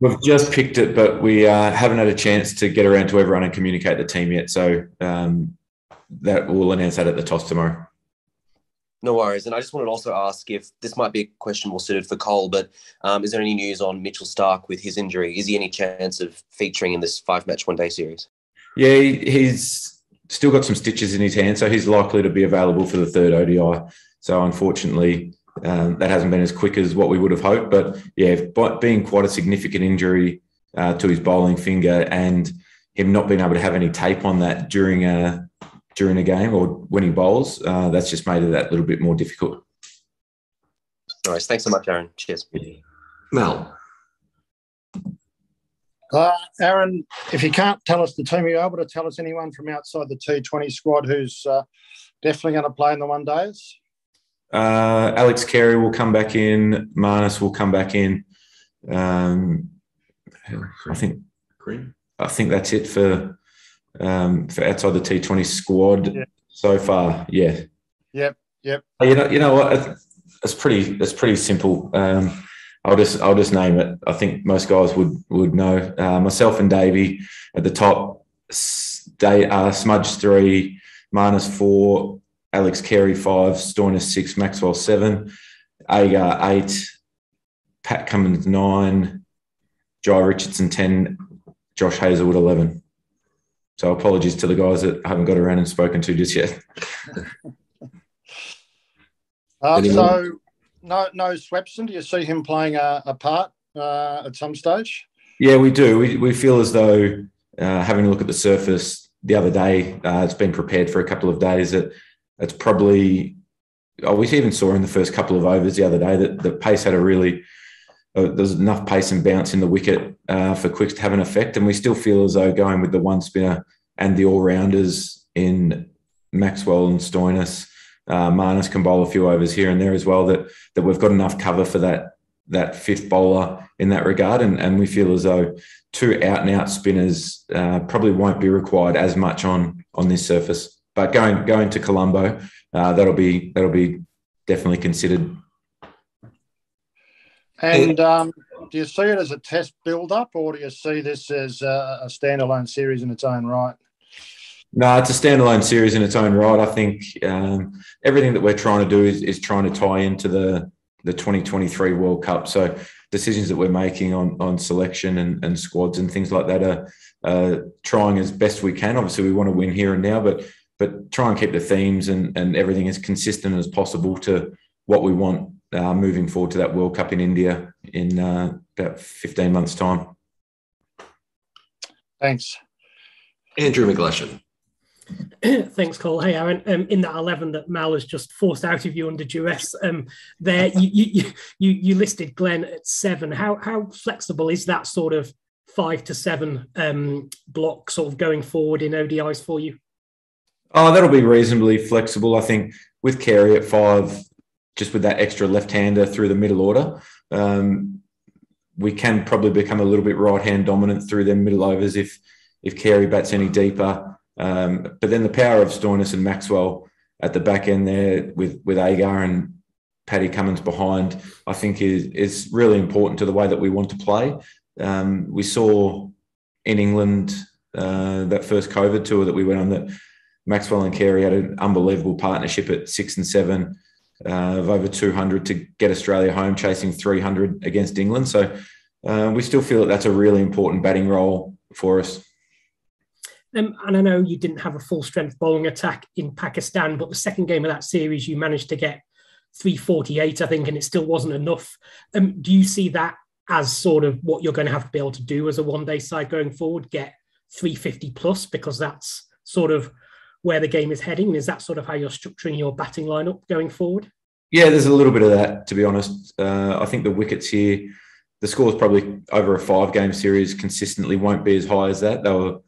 We've just picked it, but we haven't had a chance to get around to everyone and communicate the team yet. So that we'll announce that at the toss tomorrow. No worries. And I just wanted to also ask if this might be a question more suited for Cole, but is there any news on Mitchell Starc with his injury? Is he any chance of featuring in this 5-match one-day series? Yeah, he's still got some stitches in his hand, so he's likely to be available for the third ODI. So unfortunately, that hasn't been as quick as what we would have hoped. But yeah, being quite a significant injury to his bowling finger and him not being able to have any tape on that during a game or when he bowls, that's just made it that little bit more difficult. All right. Thanks so much, Aaron. Cheers. Mel. Aaron, if you can't tell us the team, are you able to tell us anyone from outside the T20 squad who's definitely going to play in the one days? Alex Carey will come back in. Marnus will come back in. I think that's it for outside the T20 squad so far. Yeah. Yep. You know what? It's pretty simple. I'll just name it. I think most guys would know. Myself and Davey at the top. Smudge 3, Marnus 4, Alex Carey 5, Stoinis 6, Maxwell 7, Agar 8, Pat Cummins 9, Jai Richardson 10, Josh Hazlewood 11. So apologies to the guys that I haven't got around and spoken to just yet. So no Swepson. Do you see him playing a part at some stage? Yeah, we do. We feel as though having a look at the surface the other day, it's been prepared for a couple of days. It's probably, we even saw in the first couple of overs the other day that the pace had there's enough pace and bounce in the wicket for quicks to have an effect. And we still feel as though going with the one spinner and the all-rounders in Maxwell and Stoinis, Marnus can bowl a few overs here and there as well, that we've got enough cover for that fifth bowler in that regard. And we feel as though two out-and-out spinners probably won't be required as much on this surface. But going to Colombo, that'll be definitely considered. And do you see it as a test build-up, or do you see this as a standalone series in its own right? No, it's a standalone series in its own right. I think everything that we're trying to do is trying to tie into the 2023 World Cup. So decisions that we're making on selection and squads and things like that are trying as best we can. Obviously, we want to win here and now, but try and keep the themes and everything as consistent as possible to what we want moving forward to that World Cup in India in about 15 months' time. Thanks. Andrew McGlashan. Thanks, Cole. Hey, Aaron. In that 11 that Mal has just forced out of you under duress, there you listed Glenn at 7. How flexible is that sort of 5 to 7 block sort of going forward in ODIs for you? Oh, that'll be reasonably flexible. I think with Carey at 5, just with that extra left-hander through the middle order, we can probably become a little bit right-hand dominant through them middle overs if Carey bats any deeper. But then the power of Stoinis and Maxwell at the back end there with Agar and Paddy Cummins behind, I think is really important to the way that we want to play. We saw in England that first COVID tour that we went on that Maxwell and Carey had an unbelievable partnership at 6 and 7 of over 200 to get Australia home, chasing 300 against England. So we still feel that that's a really important batting role for us. And I know you didn't have a full-strength bowling attack in Pakistan, but the second game of that series, you managed to get 348, I think, and it still wasn't enough. Do you see that as sort of what you're going to have to be able to do as a one-day side going forward, get 350 plus, because that's sort of where the game is heading? And is that sort of how you're structuring your batting lineup going forward? Yeah, there's a little bit of that, to be honest. I think the wickets here, the scores probably over a 5-game series consistently won't be as high as that. They were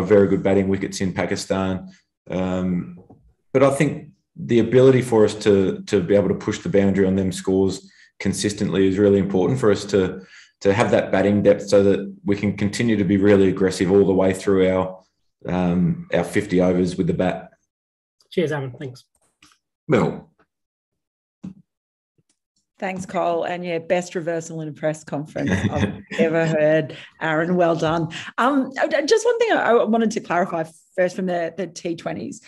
very good batting wickets in Pakistan. But I think the ability for us to be able to push the boundary on them scores consistently is really important for us to have that batting depth so that we can continue to be really aggressive all the way through our 50 overs with the bat. Cheers, Aaron. Thanks. Mel. Thanks, Cole. And yeah, best reversal in a press conference I've ever heard. Aaron, well done. Just one thing I wanted to clarify first from the T20s.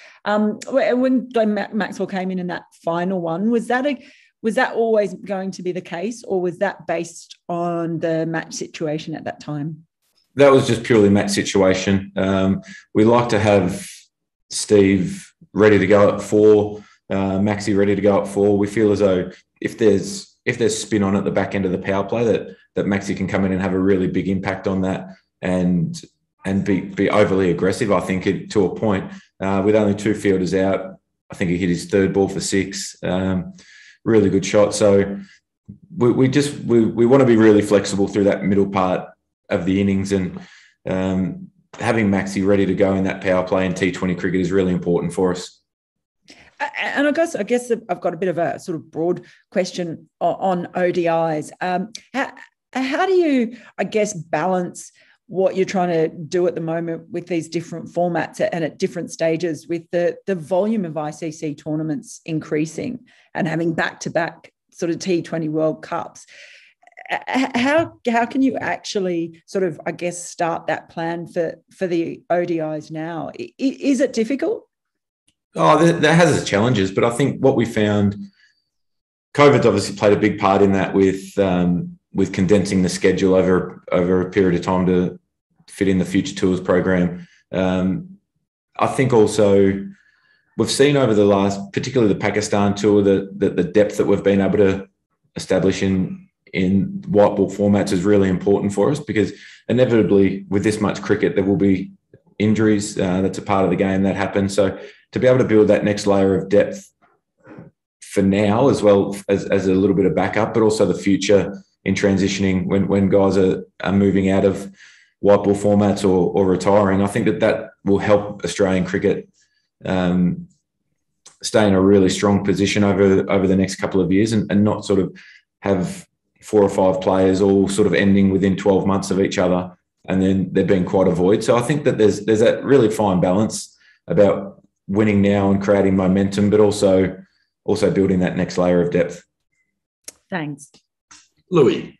When Glenn Maxwell came in that final one, was that always going to be the case, or was that based on the match situation at that time? That was just purely match situation. We like to have Steve ready to go at 4, Maxi ready to go at 4. We feel as though if there's spin on at the back end of the power play, that Maxi can come in and have a really big impact on that and be overly aggressive. I think to a point with only 2 fielders out, I think he hit his 3rd ball for 6. Really good shot. So we want to be really flexible through that middle part of the innings, and having Maxi ready to go in that power play in T20 cricket is really important for us. And I guess I've got a bit of a sort of broad question on ODIs. How do you, I guess, balance what you're trying to do at the moment with these different formats and at different stages with the volume of ICC tournaments increasing and having back-to-back sort of T20 World Cups? How can you actually sort of, I guess, start that plan for the ODIs now? Is it difficult? Oh, that has its challenges, but I think what we found, COVID's obviously played a big part in that with condensing the schedule over a period of time to fit in the Future Tours program. I think also we've seen over the last, particularly the Pakistan tour, that the depth that we've been able to establish in white ball formats is really important for us, because inevitably with this much cricket there will be injuries. That's a part of the game that happens. So to be able to build that next layer of depth for now, as well as a little bit of backup, but also the future in transitioning when guys are moving out of white ball formats or retiring, I think that will help Australian cricket stay in a really strong position over the next couple of years and not sort of have 4 or 5 players all sort of ending within 12 months of each other and then there being quite a void. So I think that there's that really fine balance about winning now and creating momentum, but also building that next layer of depth. Thanks. Louis.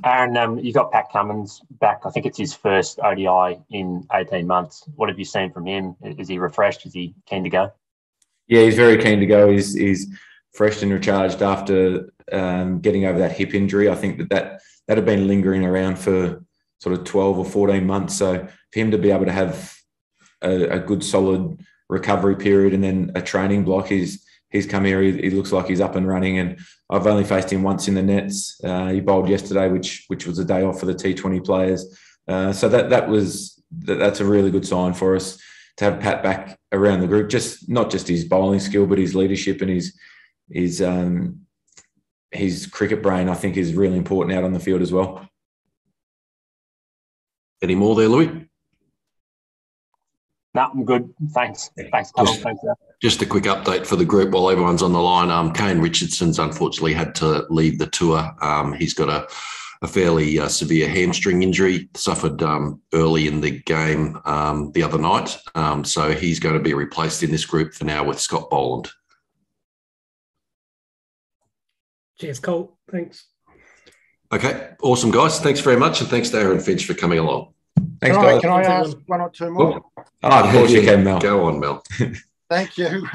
Aaron, you got Pat Cummins back. I think it's his first ODI in 18 months. What have you seen from him? Is he refreshed? Is he keen to go? Yeah, he's very keen to go. He's fresh and recharged after getting over that hip injury. I think that had been lingering around for sort of 12 or 14 months. So for him to be able to have a good solid recovery period and then a training block, he's come here. He looks like he's up and running, and I've only faced him once in the nets. He bowled yesterday, which was a day off for the T20 players. So that's a really good sign for us to have Pat back around the group. Not just his bowling skill, but his leadership and his cricket brain, I think, is really important out on the field as well. Any more there, Louis? No, I'm good. Thanks. Thanks, Just a quick update for the group while everyone's on the line. Kane Richardson's unfortunately had to leave the tour. He's got a fairly severe hamstring injury, suffered early in the game the other night. So he's going to be replaced in this group for now with Scott Boland. Cheers, Cole. Thanks. Okay, awesome, guys. Thanks very much, and thanks to Aaron Finch for coming along. Thanks, guys. Can I ask one or two more? Of course you can, Mel. Go on, Mel. Thank you.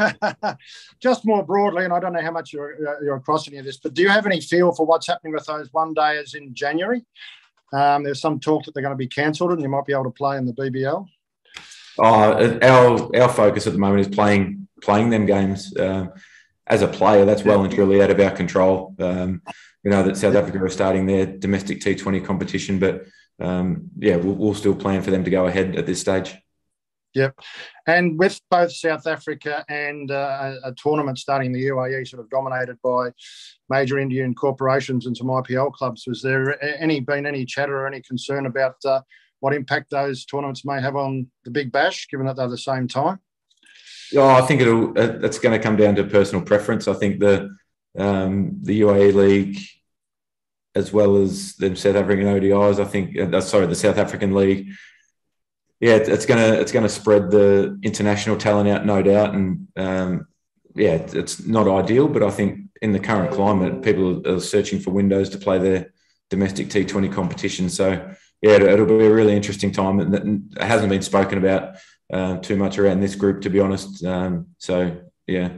Just more broadly, and I don't know how much you're across any of this, but do you have any feel for what's happening with those one-dayers in January? There's some talk that they're going to be cancelled and you might be able to play in the BBL. Our focus at the moment is playing them games. As a player, that's well and truly out of our control. We know that South Africa are starting their domestic T20 competition, but we'll still plan for them to go ahead at this stage. Yep. And with both South Africa and a tournament starting in the UAE sort of dominated by major Indian corporations and some IPL clubs, was there been any chatter or any concern about what impact those tournaments may have on the Big Bash, given that they're the same time? I think it's going to come down to personal preference. I think the UAE League, as well as the South African ODIs, the South African League, it's going to spread the international talent out, no doubt. And it's not ideal, but I think in the current climate, people are searching for windows to play their domestic T20 competition. So, yeah, it'll be a really interesting time. And it hasn't been spoken about too much around this group, to be honest. So, yeah.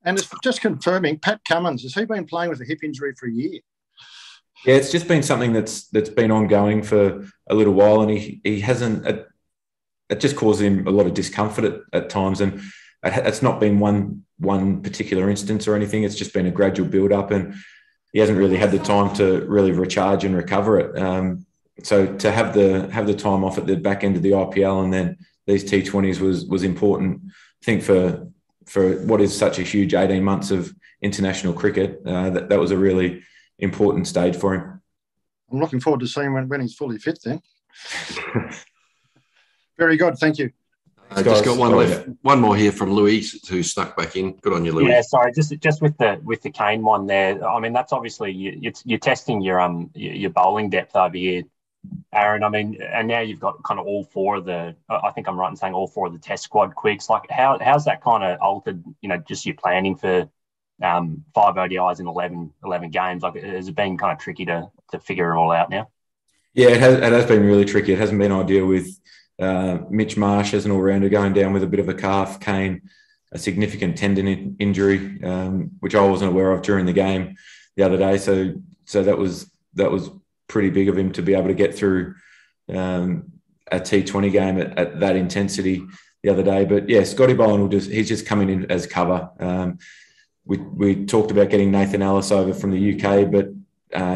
And it's just confirming, Pat Cummins, has he been playing with a hip injury for a year? Yeah, it's just been something that's been ongoing for a little while, and he hasn't. It just caused him a lot of discomfort at times, and it's not been one particular instance or anything. It's just been a gradual build up, and he hasn't really had the time to really recharge and recover it. So to have the time off at the back end of the IPL and then these T20s was important. I think for what is such a huge 18 months of international cricket, that was a really important stage for him. I'm looking forward to seeing when he's fully fit then. Very good. Thank you. I just got one more here from Louis, who snuck back in. Good on you, Louis. Yeah, sorry, just with the Kane one there. I mean, that's obviously you're testing your bowling depth over here, Aaron. I mean, and now you've got kind of all four of the. I think I'm right in saying all four of the Test squad quicks. Like, how's that kind of altered? Just your planning for 5 ODIs in 11 games. Like, has it been kind of tricky to figure it all out now? Yeah, it has been really tricky. It hasn't been ideal with Mitch Marsh as an all-rounder going down with a bit of a calf, Kane a significant tendon injury, which I wasn't aware of during the game the other day. So that was pretty big of him to be able to get through a T20 game at that intensity the other day. But yeah, Scotty Boland he's just coming in as cover. We talked about getting Nathan Ellis over from the UK, but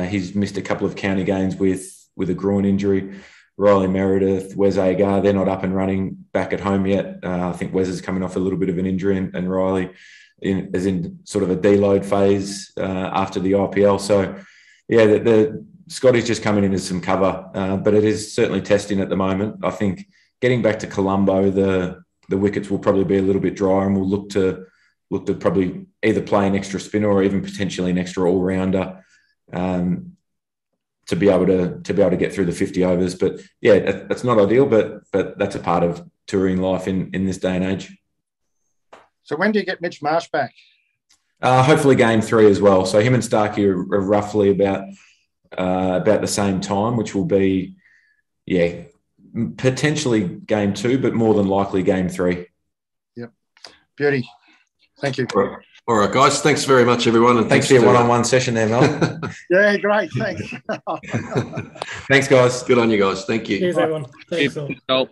he's missed a couple of county games with a groin injury. Riley Meredith, Wes Agar, they're not up and running back at home yet. I think Wes is coming off a little bit of an injury, and Riley is in sort of a deload phase after the IPL. So, yeah, the Scotty's just coming in as some cover, but it is certainly testing at the moment. I think getting back to Colombo, the wickets will probably be a little bit drier, and we'll look to probably either play an extra spinner or even potentially an extra all-rounder to be able to get through the 50 overs. But yeah, that's not ideal, but that's a part of touring life in this day and age. So when do you get Mitch Marsh back? Hopefully game 3 as well. So him and Starkey are roughly about the same time, which will be, yeah, potentially game 2, but more than likely game 3. Yep. Beauty. Thank you. All right, guys. Thanks very much, everyone. And thanks for your one-on-one session there, Mel. Yeah, great. Thanks. Thanks, guys. Good on you guys. Thank you. Cheers, everyone. Thanks all.